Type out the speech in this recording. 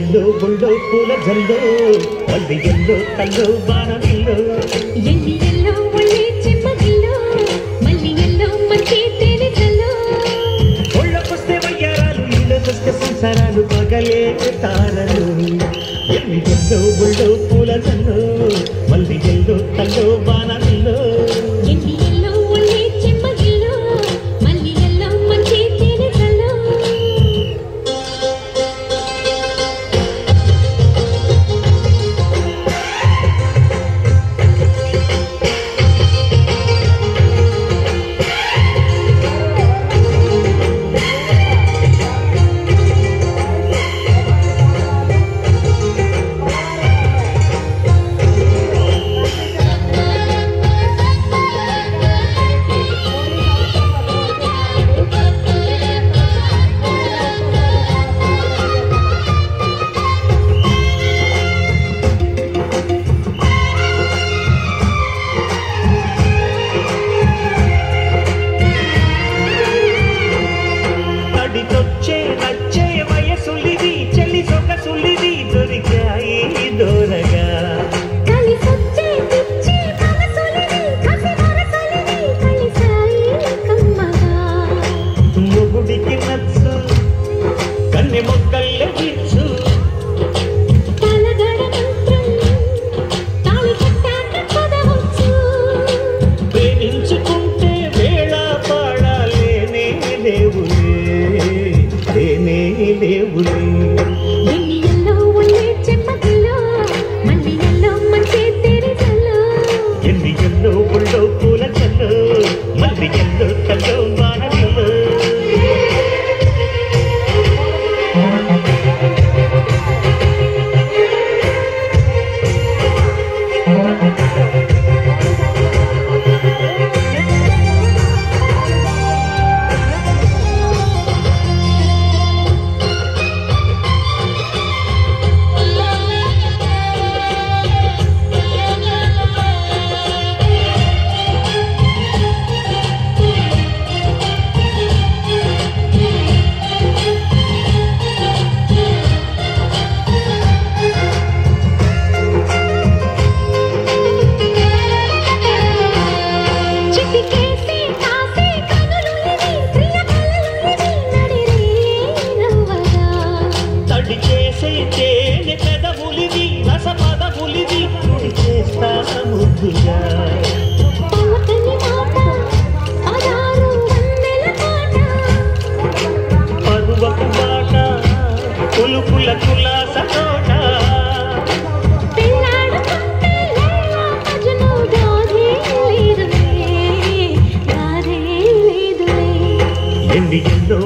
yellow బుల్లో పూల జల్లో మళ్ళీ yellow కల్లో బాణవిల్లో ఎన్ని ఎల్లో ఒళ్ళే చెమ్మగిల్లో మళ్ళీ ఎల్లో మంచి తేనె జల్లో ఒళ్ళకొస్తే వయ్యారాలు ఇళ్ళకొస్తే సంసారాలు పగలే తారలు ఎన్ని ఎల్లో బుల్లో పూల జల్లో మళ్ళీ ఎల్లో కల్లో బాణవిల్లో ఎన్ని ఎల్లో ఒళ్ళే చెమ్మగిల్లో మళ్ళీ ఎల్లో మంచి తేనె జల్లో నచ్చే వయసులిది చెల్లి సొగసులిది దొరికాయి దూరగా కలిసొచ్చే పిచ్చి మనసులిది కసి వరసలిది కలిసాయి కమ్మగా మొగుడికి నచ్చు కన్నె మొక్కల్లే ఇచ్చు తలగడ మంత్రం తాళి కట్టాక చదవచ్చు ప్రేమించుకుంటే వేళ పాడాలేనే లేవులే లేనే లేవులే ఎన్ని ఎల్లో ఒళ్ళే చెమ్మగిల్లో మళ్ళీ ఎల్లో మంచి తేనె జల్లో ఎన్ని ఎల్లో బుల్లో పూల జల్లో మళ్ళీ ఎల్లో కల్లో బాణవిల్లో చిటికేసి కాసి కనులులిది ప్రియ కలలులిది నడిరే నవ్వగా తడి చేసే తేనె పెదవులిది రసపదవులిది తుడి చేస్తా ముద్దుగా పలకని మాట పదారు వందెల పాట పరువపు బాట కొలుపుల కులాస తోట పెళ్ళాడుకుంటే లైలా మజ్ను గాథే లేదులే గాథే లేదులే ఎన్ని ఎల్లో